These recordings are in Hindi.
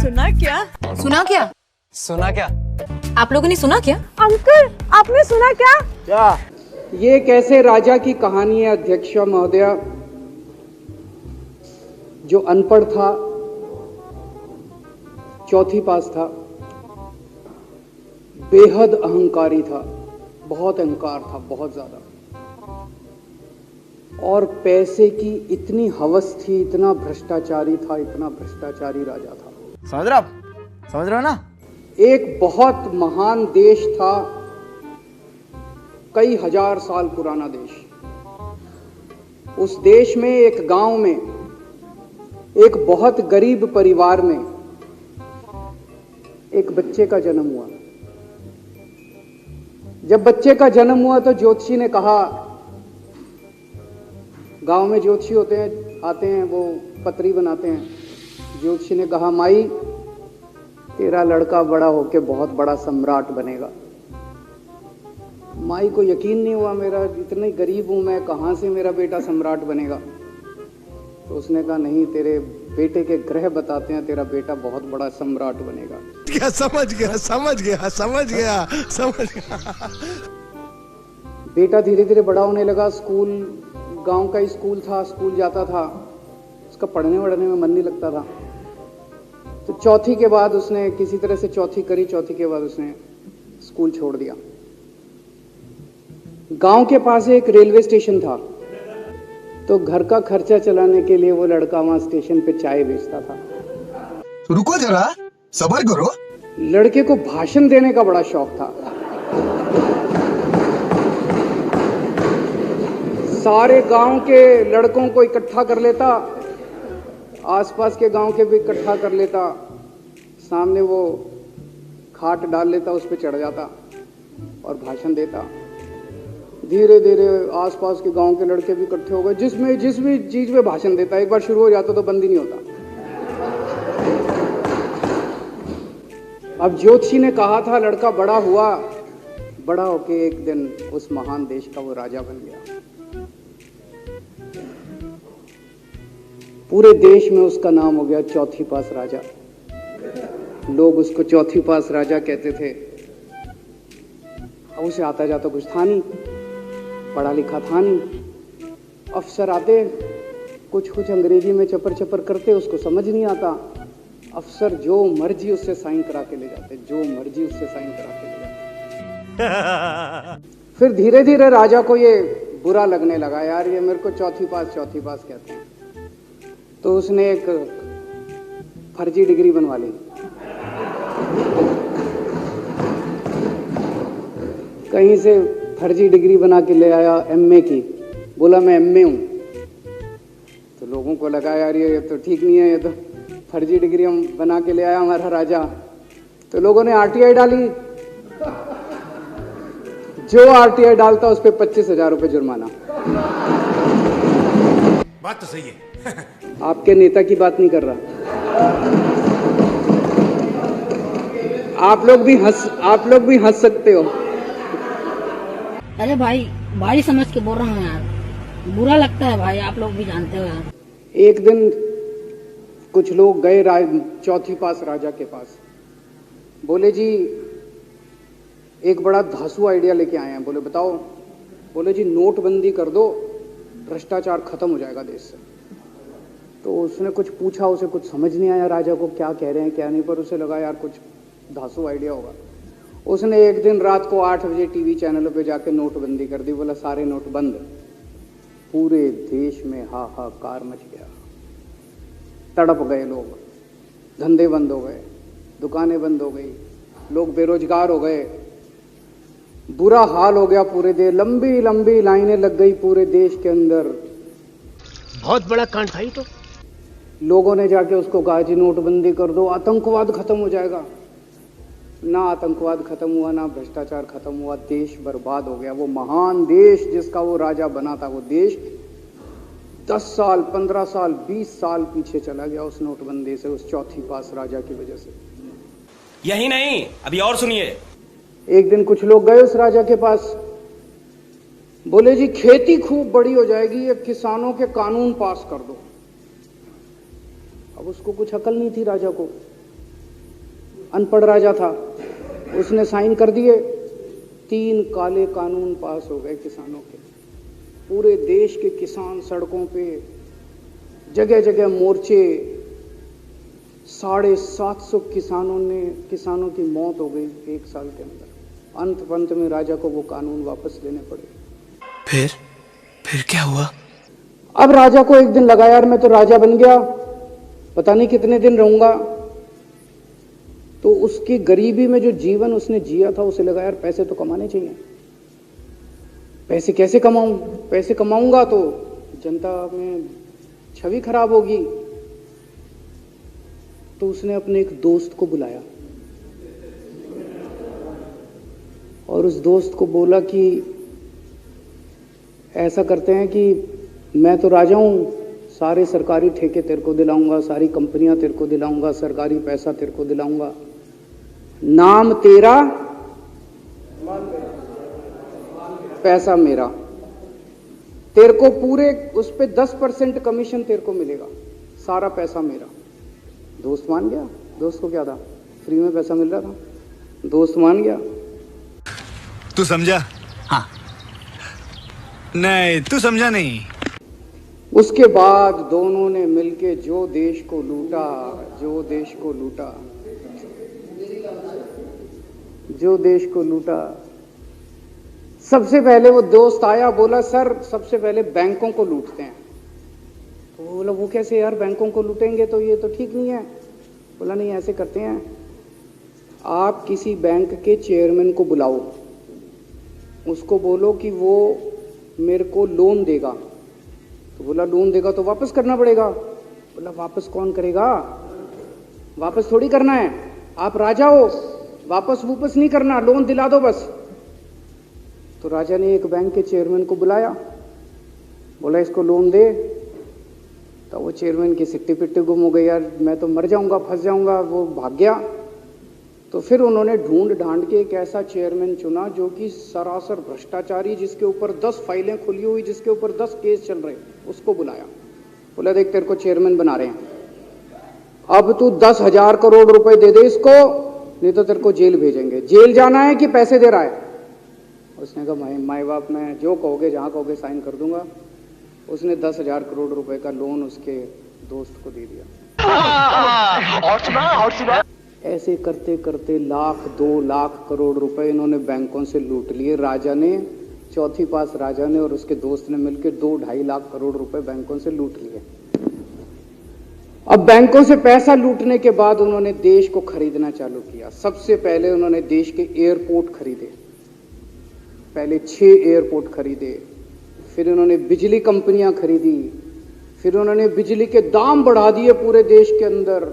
सुना क्या? सुना क्या? सुना क्या? आप लोगों ने सुना क्या? अंकल आपने सुना क्या? क्या? ये कैसे राजा की कहानी है अध्यक्ष महोदया। जो अनपढ़ था, चौथी पास था, बेहद अहंकारी था, बहुत अहंकार था, बहुत ज्यादा, और पैसे की इतनी हवस थी, इतना भ्रष्टाचारी था, इतना भ्रष्टाचारी राजा था। समझ रहे हो आप? समझ रहे हो ना? एक बहुत महान देश था, कई हजार साल पुराना देश। उस देश में एक गांव में एक बहुत गरीब परिवार में एक बच्चे का जन्म हुआ। जब बच्चे का जन्म हुआ तो ज्योतिषी ने कहा, गांव में ज्योतिषी होते हैं, आते हैं, वो पतरी बनाते हैं। ज्योतिषी ने कहा, माई तेरा लड़का बड़ा होके बहुत बड़ा सम्राट बनेगा। माई को यकीन नहीं हुआ, मेरा इतने गरीब हूं मैं, कहां से मेरा बेटा सम्राट बनेगा। तो उसने कहा, नहीं, तेरे बेटे के ग्रह बताते हैं तेरा बेटा बहुत बड़ा सम्राट बनेगा। क्या? समझ गया समझ गया समझ गया समझ गया। बेटा धीरे धीरे बड़ा होने लगा। स्कूल, गांव का ही स्कूल था, स्कूल जाता था, उसका पढ़ने वढ़ने में मन नहीं लगता था। तो चौथी के बाद उसने किसी तरह से चौथी करी, चौथी के बाद उसने स्कूल छोड़ दिया। गांव के पास एक रेलवे स्टेशन था, तो घर का खर्चा चलाने के लिए वो लड़का वहां स्टेशन पे चाय बेचता था। रुको जरा, सब्र करो। लड़के को भाषण देने का बड़ा शौक था। सारे गांव के लड़कों को इकट्ठा कर लेता, आसपास के गांव के भी इकट्ठा कर लेता, सामने वो खाट डाल लेता, उस पर चढ़ जाता और भाषण देता। धीरे धीरे आसपास के गांव के लड़के भी इकट्ठे हो गए। जिस भी चीज में भाषण देता, एक बार शुरू हो जाता तो बंद ही नहीं होता। अब ज्योतिषी ने कहा था, लड़का बड़ा हुआ, बड़ा होके एक दिन उस महान देश का वो राजा बन गया। पूरे देश में उसका नाम हो गया चौथी पास राजा। लोग उसको चौथी पास राजा कहते थे। अब उसे आता जाता कुछ था नहीं, पढ़ा लिखा था नहीं। अफसर आते, कुछ अंग्रेजी में चपर चपर करते, उसको समझ नहीं आता। अफसर जो मर्जी उससे साइन करा के ले जाते, जो मर्जी उससे साइन करा के ले जाते। फिर धीरे धीरे राजा को ये बुरा लगने लगा, यार ये मेरे को चौथी पास कहते हैं। तो उसने एक फर्जी डिग्री बनवा ली। कहीं से फर्जी डिग्री बना के ले आया, एमए की। बोला मैं एमए हूं। तो लोगों को लगा, यार ये तो ठीक नहीं है, ये तो फर्जी डिग्री हम बना के ले आया हमारा राजा। तो लोगों ने आरटीआई डाली। जो आरटीआई डालता उस पर 25,000 रुपये जुर्माना। बात तो सही है। आपके नेता की बात नहीं कर रहा। आप लोग भी हंस सकते हो। अरे भाई, भाई समझ के बोल रहा हूँ यार, बुरा लगता है भाई, आप लोग भी जानते हो यार। एक दिन कुछ लोग गए चौथी पास राजा के पास। बोले जी एक बड़ा धांसू आइडिया लेके आए हैं। बोले बताओ। बोले जी नोटबंदी कर दो, भ्रष्टाचार खत्म हो जाएगा देश से। तो उसने कुछ पूछा, उसे कुछ समझ नहीं आया राजा को क्या कह रहे हैं क्या नहीं, पर उसे लगा यार कुछ धांसू आइडिया होगा। उसने एक दिन रात को 8 बजे टीवी चैनलों पे जाके नोटबंदी कर दी। बोला सारे नोट बंद। पूरे देश में हाहाकार मच गया, तड़प गए लोग, धंधे बंद हो गए, दुकानें बंद हो गई, लोग बेरोजगार हो गए, बुरा हाल हो गया पूरे देश। लंबी लंबी लाइनें लग गई पूरे देश के अंदर। बहुत बड़ा कांड था ये तो। लोगों ने जाके उसको कहा जी नोटबंदी कर दो, आतंकवाद खत्म हो जाएगा। ना आतंकवाद खत्म हुआ, ना भ्रष्टाचार खत्म हुआ, देश बर्बाद हो गया। वो महान देश जिसका वो राजा बना था, वो देश 10 साल 15 साल 20 साल पीछे चला गया उस नोटबंदी से, उस चौथी पास राजा की वजह से। यही नहीं, अभी और सुनिए। एक दिन कुछ लोग गए उस राजा के पास। बोले जी खेती खूब बड़ी हो जाएगी, ये किसानों के कानून पास कर दो। अब उसको कुछ अकल नहीं थी राजा को। अनपढ़ राजा था, उसने साइन कर दिए, 3 काले कानून पास हो गए किसानों के। पूरे देश के किसान सड़कों पे, जगह जगह मोर्चे, 750 किसानों की मौत हो गई 1 साल के अंदर। अंत में राजा को वो कानून वापस लेने पड़े। फिर क्या हुआ? अब राजा को एक दिन लगा यार मैं तो राजा बन गया, पता नहीं कितने दिन रहूंगा। तो उसकी गरीबी में जो जीवन उसने जिया था, उसे लगा यार पैसे तो कमाने चाहिए। पैसे कैसे कमाऊं? पैसे कमाऊंगा तो जनता में छवि खराब होगी। तो उसने अपने एक दोस्त को बुलाया और उस दोस्त को बोला कि ऐसा करते हैं कि मैं तो राजा हूं, सारे सरकारी ठेके तेरे को दिलाऊंगा, सारी कंपनियां तेरे को दिलाऊंगा, सरकारी पैसा तेरे को दिलाऊंगा, नाम तेरा, पैसा मेरा। तेरे को पूरे उस पे 10% कमीशन तेरे को मिलेगा, सारा पैसा मेरा। दोस्त मान गया। दोस्त को क्या था, फ्री में पैसा मिल रहा था, दोस्त मान गया। तू समझा? हाँ। नहीं, तू समझा नहीं। उसके बाद दोनों ने मिलके जो देश को लूटा, सबसे पहले वो दोस्त आया, बोला सर सबसे पहले बैंकों को लूटते हैं। तो वो बोला वो कैसे यार, बैंकों को लूटेंगे तो ये तो ठीक नहीं है। बोला नहीं, ऐसे करते हैं, आप किसी बैंक के चेयरमैन को बुलाओ, उसको बोलो कि वो मेरे को लोन देगा। तो बोला लोन देगा तो वापस करना पड़ेगा। बोला वापस कौन करेगा, वापस थोड़ी करना है, आप राजा हो, वापस नहीं करना, लोन दिला दो बस। तो राजा ने एक बैंक के चेयरमैन को बुलाया, बोला इसको लोन दे। तो वो चेयरमैन की सिट्टी पिट्टी गुम हो गई, यार मैं तो मर जाऊंगा, फंस जाऊंगा, वो भाग गया। तो फिर उन्होंने ढूंढ ढांड के एक ऐसा चेयरमैन चुना जो कि सरासर भ्रष्टाचारी, जिसके ऊपर 10 फाइलें खुली हुई, जिसके ऊपर 10 केस चल रहे, उसको बुलाया। बोला देख तेरे को चेयरमैन बना रहे हैं, अब तू 10,000 करोड़ रुपए दे दे इसको, नहीं तो तेरे को जेल भेजेंगे। जेल जाना है कि पैसे दे रहा है? उसने कहा माई बाप मैं जो कहोगे जहां कहोगे साइन कर दूंगा। उसने 10,000 करोड़ रुपए का लोन उसके दोस्त को दे दिया। और सुना। ऐसे करते करते 1,00,000 2 लाख करोड़ रुपए इन्होंने बैंकों से लूट लिए। राजा ने, चौथी पास राजा ने और उसके दोस्त ने मिलकर 2-2.5 लाख करोड़ रुपए बैंकों से लूट लिए। अब बैंकों से पैसा लूटने के बाद उन्होंने देश को खरीदना चालू किया। सबसे पहले उन्होंने देश के एयरपोर्ट खरीदे, पहले 6 एयरपोर्ट खरीदे, फिर उन्होंने बिजली कंपनियां खरीदी, फिर उन्होंने बिजली के दाम बढ़ा दिए पूरे देश के अंदर,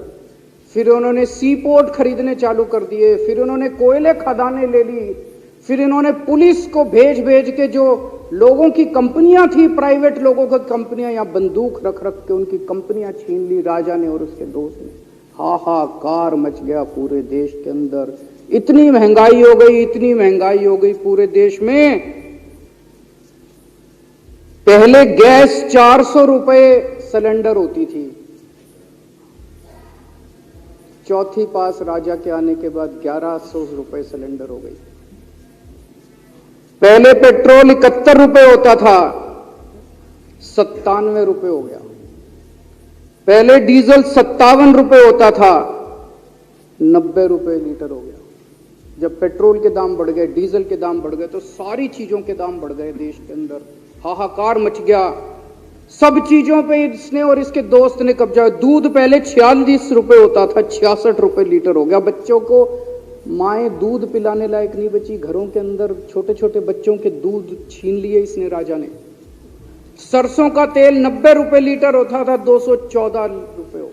फिर उन्होंने सी पोर्ट खरीदने चालू कर दिए, फिर उन्होंने कोयले खदानें ले ली, फिर इन्होंने पुलिस को भेज के जो लोगों की कंपनियां थी, प्राइवेट लोगों की कंपनियां, यहाँ बंदूक रख के उनकी कंपनियां छीन ली राजा ने और उसके दोस्त ने। हाहाकार मच गया पूरे देश के अंदर। इतनी महंगाई हो गई पूरे देश में। पहले गैस 400 रुपए सिलेंडर होती थी, चौथी पास राजा के आने के बाद 1100 रुपए सिलेंडर हो गई। पहले पेट्रोल 71 रुपए होता था, 97 रुपए हो गया। पहले डीजल 57 रुपए होता था, 90 रुपए लीटर हो गया। जब पेट्रोल के दाम बढ़ गए, डीजल के दाम बढ़ गए, तो सारी चीजों के दाम बढ़ गए देश के अंदर। हाहाकार मच गया। सब चीजों पे इसने और इसके दोस्त ने कब्जा। दूध पहले 46 रुपए होता था, 66 रुपए लीटर हो गया। बच्चों को माएँ दूध पिलाने लायक नहीं बची, घरों के अंदर छोटे छोटे बच्चों के दूध छीन लिए इसने राजा ने। सरसों का तेल 90 रुपए लीटर होता था, 214 रुपए हो।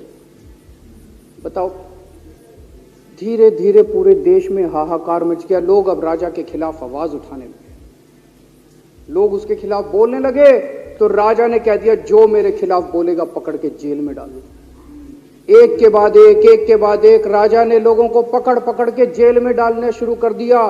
बताओ, धीरे धीरे पूरे देश में हाहाकार मच गया। लोग अब राजा के खिलाफ आवाज उठाने लगे, लोग उसके खिलाफ बोलने लगे। तो राजा ने कह दिया जो मेरे खिलाफ बोलेगा पकड़ के जेल में डाल दो। एक के बाद एक राजा ने लोगों को पकड़ के जेल में डालने शुरू कर दिया।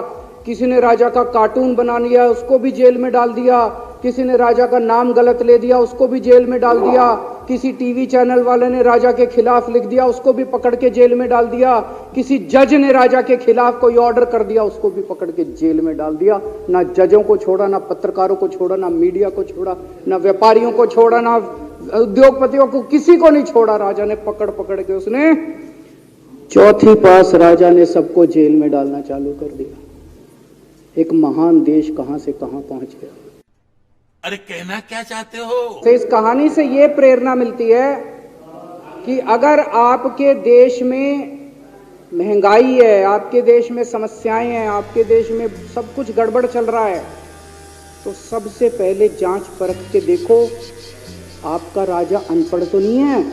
किसी ने राजा का कार्टून बना लिया, उसको भी जेल में डाल दिया। किसी ने राजा का नाम गलत ले दिया, उसको भी जेल में डाल दिया। किसी टीवी चैनल वाले ने राजा के खिलाफ लिख दिया, उसको भी पकड़ के जेल में डाल दिया। किसी जज ने राजा के खिलाफ कोई ऑर्डर कर दिया, उसको भी पकड़ के जेल में डाल दिया। ना जजों को छोड़ा, ना पत्रकारों को छोड़ा, ना मीडिया को छोड़ा, ना व्यापारियों को छोड़ा, ना उद्योगपतियों को, किसी को नहीं छोड़ा। राजा ने पकड़ पकड़ के उसने चौथी पास राजा ने सबको जेल में डालना चालू कर दिया। एक महान देश कहां से कहां पहुंच गया। अरे कहना क्या चाहते हो? तो इस कहानी से यह प्रेरणा मिलती है कि अगर आपके देश में महंगाई है, आपके देश में समस्याएं हैं, आपके देश में सब कुछ गड़बड़ चल रहा है, तो सबसे पहले जांच परख के देखो आपका राजा अनपढ़ तो नहीं है।